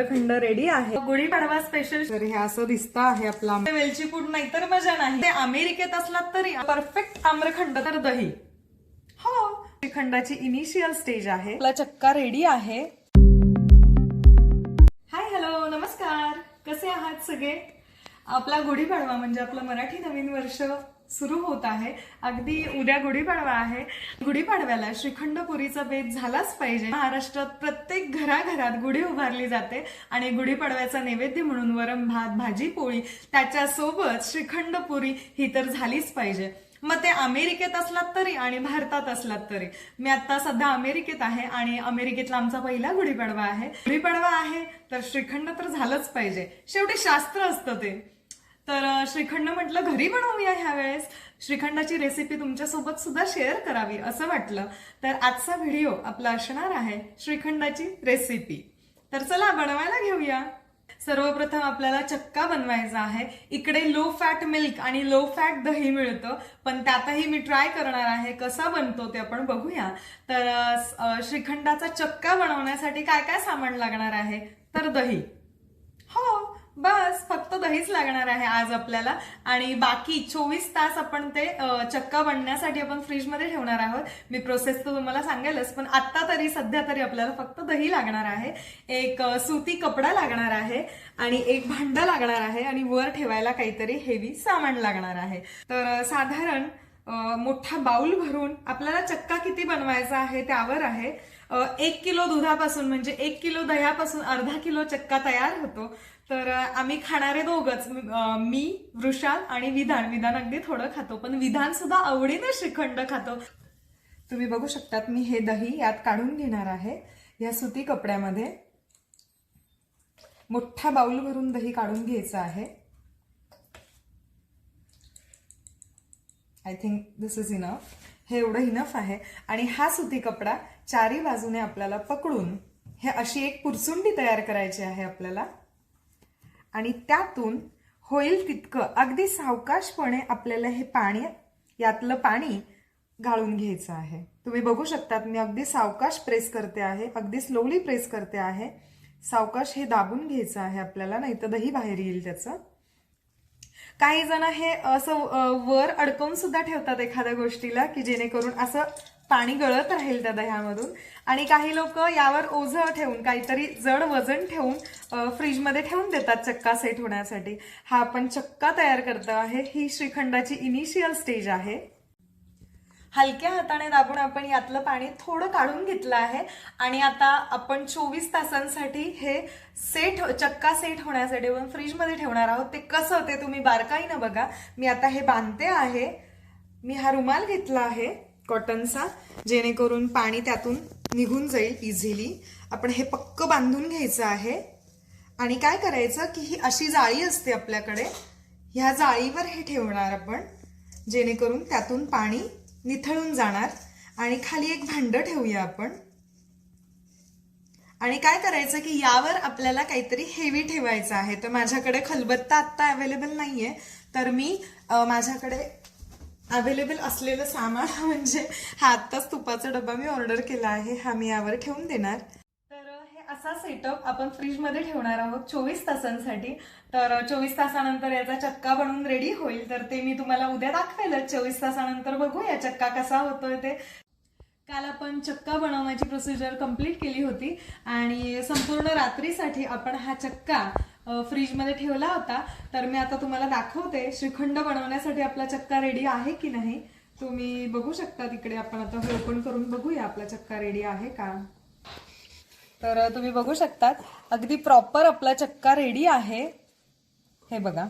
खंड रेडी आहे. गुढीपाडवा स्पेशल. तर हे असं दिसतं आहे आपला वेलची पूड. नाही तर मजा नाही. ते अमेरिकेत असलात तरी परफेक्ट आम्रखंड. तर दही. हो, श्रीखंडाची इनिशियल स्टेज आहे. आपला चक्का रेडी आहे. हाय, हॅलो, नमस्कार. कसे आहात सगळे? आपला गुढीपाडवा म्हणजे आपलं मराठी नवीन वर्ष सुरू होत आहे. अगदी उद्या गुढीपाडवा आहे. गुढीपाडव्याला श्रीखंड पुरीचा बेत झालाच पाहिजे. महाराष्ट्रात प्रत्येक घराघरात गुढी उभारली जाते आणि गुढीपाडव्याचा नैवेद्य म्हणून वरण भात, भाजी पोळी, त्याच्यासोबत श्रीखंड पुरी ही तर झालीच पाहिजे. मग ते अमेरिकेत असलात तरी आणि भारतात असलात तरी. मी आता सध्या अमेरिकेत आहे आणि अमेरिकेतला आमचा पहिला गुढीपाडवा आहे. गुढीपाडवा आहे तर श्रीखंड तर झालंच पाहिजे. शेवटी शास्त्र असतं ते. तर श्रीखंड म्हटलं घरी बनवूया ह्या वेळेस. श्रीखंडाची रेसिपी तुमच्यासोबत सुद्धा शेअर करावी असं वाटलं. तर आजचा व्हिडिओ आपला असणार आहे श्रीखंडाची रेसिपी. तर चला बनवायला घेऊया. सर्वप्रथम आपल्याला चक्का बनवायचा आहे. इकडे लो फॅट मिल्क आणि लो फॅट दही मिळतं, पण त्यातही मी ट्राय करणार आहे कसा बनतो ते आपण बघूया. तर श्रीखंडाचा चक्का बनवण्यासाठी काय काय सामान लागणार आहे? तर दही. हो, बस फक्त दहीच लागणार आहे आज आपल्याला. आणि बाकी 24 तास आपण ते चक्का बनण्यासाठी आपण फ्रीजमध्ये ठेवणार आहोत. मी प्रोसेस तर तुम्हाला सांगेलच, पण आता तरी सध्या तरी आपल्याला फक्त दही लागणार आहे. एक सुती कपडा लागणार आहे आणि एक भांडं लागणार आहे आणि वर ठेवायला काहीतरी हेवी सामान लागणार आहे. तर साधारण मोठा बाउल भरून आपल्याला चक्का किती बनवायचा आहे त्यावर आहे. 1 किलो दुधापासून म्हणजे 1 किलो दह्यापासून अर्धा किलो चक्का तयार होतो. तर आम्ही खाणारे दोघच, मी, वृषाल आणि विधान. विधान अगदी थोडं खातो, पण विधान सुद्धा आवडीने श्रीखंड खातो. तुम्ही बघू शकतात मी हे दही यात काढून घेणार आहे. या सुती कपड्यामध्ये मोठा बाउल भरून दही काढून घ्यायचं आहे. I think this is enough. हे एवढं इनफ आहे. आणि हा सुती कपडा चारी बाजूने आपल्याला पकडून हे अशी एक पुरसुंडी तयार करायची आहे आपल्याला. आणि त्यातून होईल तितकं अगदी सावकाशपणे आपल्याला हे पाणी, यातलं पाणी गाळून घ्यायचं आहे. तुम्ही बघू शकतात मी अगदी सावकाश प्रेस करते आहे, अगदी स्लोली प्रेस करते आहे. सावकाश हे दाबून घ्यायचं आहे आपल्याला, नाही तर दही बाहेर येईल त्याचं. काही जण हे असं वर अडकवून सुद्धा ठेवतात एखाद्या गोष्टीला, की जेणेकरून असं पाणी गळत राहील त्या दह्यामधून. आणि काही लोक यावर ओझं ठेवून, काहीतरी जड वजन ठेवून फ्रीजमध्ये ठेवून देतात चक्का सेट होण्यासाठी. हा आपण चक्का तयार करतो आहे. ही श्रीखंडाची इनिशियल स्टेज आहे. हलक्या हाताने दाबून आपण यातलं पाणी थोडं काढून घेतलं आहे. आणि आता आपण 24 तासांसाठी हे चक्का सेट होण्यासाठी आपण फ्रीजमध्ये ठेवणार आहोत. ते कसं ते तुम्ही बारकाईनं बघा. मी आता हे बांधते आहे. मी हा रुमाल घेतला आहे कॉटनचा, जेणेकरून पाणी त्यातून निघून जाईल इझिली. आपण हे पक्क बांधून घ्यायचं आहे. आणि काय करायचं की ही अशी जाळी असते आपल्याकडे, ह्या जाळीवर हे ठेवणार आपण, जेणेकरून त्यातून पाणी निथळून जाणार. आणि खाली एक भांडं ठेवूया आपण. आणि काय करायचं की यावर आपल्याला काहीतरी हेवी ठेवायचं आहे. तर माझ्याकडे खलबत्ता आत्ता अवेलेबल नाहीये, तर मी माझ्याकडे अवेलेबल असलेलं सामान म्हणजे हा आत्ताच तुपाचा डबा मी ऑर्डर केला आहे, हा मी यावर ठेवून देणार. तर हे असा सेटअप आपण फ्रीजमध्ये ठेवणार आहोत 24 तासांसाठी. तर 24 तासानंतर याचा चक्का बनवून रेडी होईल. तर ते मी तुम्हाला उद्या दाखवेलच. 24 तासानंतर बघूया चक्का कसा होतोय ते. काल आपण चक्का बनवण्याची प्रोसिजर कंप्लीट केली होती आणि संपूर्ण रात्रीसाठी आपण हा चक्का फ्रीजमध्ये ठेवला होता. तर मी आता तुम्हाला दाखवते श्रीखंड बनवण्यासाठी आपला चक्का रेडी आहे की नाही. तुम्ही बघू शकता तिकडे. आपण आता हे ओपन करून बघूया आपला चक्का रेडी आहे का. तर तुम्ही बघू शकतात अगदी प्रॉपर आपला चक्का रेडी आहे. हे बघा,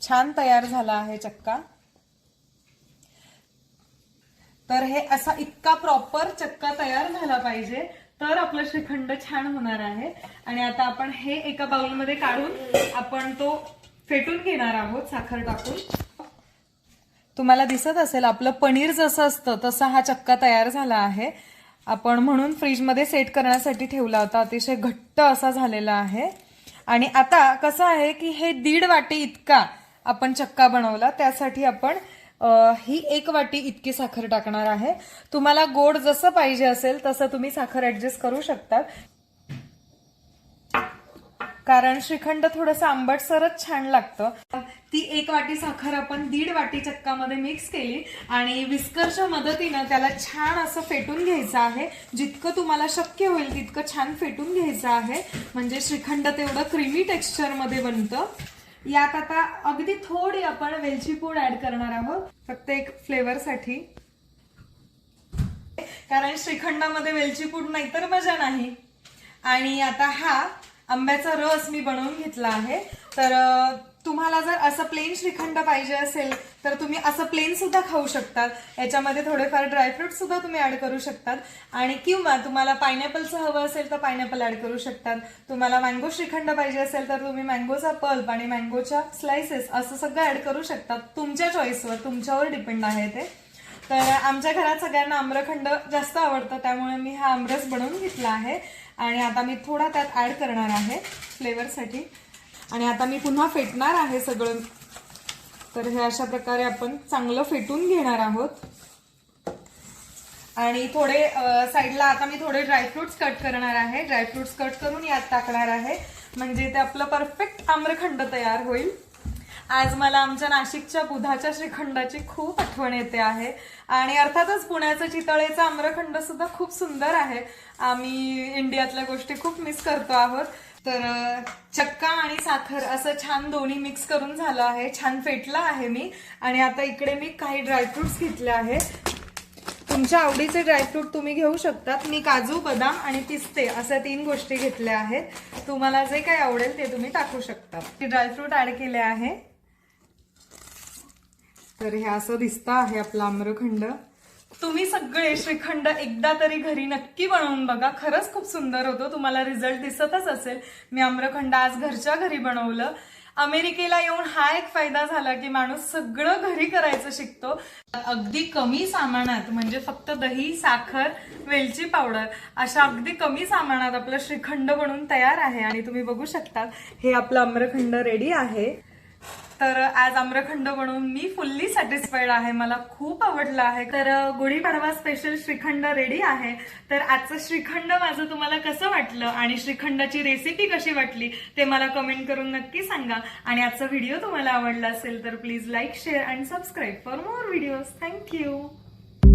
छान तयार झाला आहे चक्का. तर हे असा इतका प्रॉपर चक्का तयार झाला पाहिजे, तर आपलं श्रीखंड छान होणार आहे. आणि आता आपण हे एका बाउलमध्ये काढून आपण तो फेटून घेणार आहोत साखर टाकून. तुम्हाला दिसत असेल आपलं पनीर जसं असतं तसा हा चक्का तयार झाला आहे. आपण म्हणून फ्रीजमध्ये सेट करण्यासाठी ठेवला होता. अतिशय घट्ट असा झालेला आहे. आणि आता कसं आहे की हे 1.5 वाटी इतका आपण चक्का बनवला, त्यासाठी आपण ही 1 वाटी इतकी साखर टाकणार आहे. तुम्हाला गोड जसं पाहिजे असेल तसं तुम्ही साखर ऍडजस्ट करू शकता. कारण श्रीखंड थोडंसं आंबटसरच छान लागतं. ती 1 वाटी साखर आपण 1.5 वाटी चक्कामध्ये मिक्स केली आणि विस्करच्या मदतीनं त्याला छान असं फेटून घ्यायचं आहे. जितकं तुम्हाला शक्य होईल तितकं छान फेटून घ्यायचं आहे, म्हणजे श्रीखंड तेवढं क्रीमी टेक्स्चर मध्ये बनतं. यात आता अगदी थोडी आपण वेलची पूड ऍड करणार आहोत, फक्त एक फ्लेवरसाठी, कारण श्रीखंडामध्ये वेलची पूड नाही तर मजा नाही. आणि आता हा आंब्याचा रस मी बनवून घेतला आहे. तर तुम्हाला जर असं प्लेन श्रीखंड पाहिजे असेल तर तुम्ही असं प्लेन सुद्धा खाऊ शकतात. याच्यामध्ये थोडेफार ड्रायफ्रुट सुद्धा तुम्ही ऍड करू शकतात. आणि किंवा तुम्हाला पायनॅपलचं हवं असेल तर पायनॅपल ऍड करू शकतात. तुम्हाला मँगो श्रीखंड पाहिजे असेल तर तुम्ही मँगोचा पल्प आणि मँगोच्या स्लायसेस असं सगळं ऍड करू शकतात. तुमच्या चॉईसवर, तुमच्यावर डिपेंड आहे ते. तर आमच्या घरात सगळ्यांना आम्रखंड जास्त आवडतं, त्यामुळे मी हा आमरस बनवून घेतला आहे. आणि आता मी थोडा त्यात ऍड करणार आहे फ्लेवरसाठी. आणि आता मी पुन्हा फेटणार आहे सगळं. तर हे अशा प्रकारे आपण चांगलं फेटून घेणार आहोत. आणि थोडे साईडला आता मी थोडे ड्रायफ्रुट्स कट करणार आहे. ड्रायफ्रुट्स कट करून यात टाकणार आहे, म्हणजे ते आपलं परफेक्ट आम्रखंड तयार होईल. आज मला आमच्या नाशिकच्या बुधाच्या श्रीखंडाची खूप आठवण येते आहे. आणि अर्थातच पुण्याचं चितळेचं आम्रखंड सुद्धा खूप सुंदर आहे. आम्ही इंडियातल्या गोष्टी खूप मिस करतो आहोत. तर चक्का आणि साखर असं छान दोन्ही मिक्स करून झालं आहे, छान फेटलं आहे मी. आणि आता इकडे मी काही ड्रायफ्रुट्स घेतले आहेत. तुमच्या आवडीचे ड्रायफ्रूट तुम्ही घेऊ शकतात. मी काजू, बदाम आणि पिस्ते अशा 3 गोष्टी घेतल्या आहेत. तुम्हाला जे काही आवडेल ते तुम्ही टाकू शकता. ड्रायफ्रूट ऍड केले आहे. तर हे असं दिसतं आहे आपलं आम्रखंड. तुम्ही सगळे श्रीखंड एकदा तरी घरी नक्की बनवून बघा, खरंच खूप सुंदर होतो. तुम्हाला रिझल्ट दिसतच असेल. मी आम्रखंड आज घरच्या घरी बनवलं. अमेरिकेला येऊन हा एक फायदा झाला की माणूस सगळं घरी करायचं शिकतो. अगदी कमी सामानात, म्हणजे फक्त दही, साखर, वेलची पावडर अशा अगदी कमी सामानात आपलं श्रीखंड बनवून तयार आहे. आणि तुम्ही बघू शकता हे आपलं आम्रखंड रेडी आहे. तर आज आम्रखंड बनवून मी फुल्ली सॅटिस्फाईड आहे. मला खूप आवडलं आहे. तर गुढीपाडवा स्पेशल श्रीखंड रेडी आहे. तर आजचं श्रीखंड माझं तुम्हाला कसं वाटलं आणि श्रीखंडाची रेसिपी कशी वाटली ते मला कमेंट करून नक्की सांगा. आणि आजचा व्हिडिओ तुम्हाला आवडला असेल तर please like, share and subscribe for more videos. Thank you.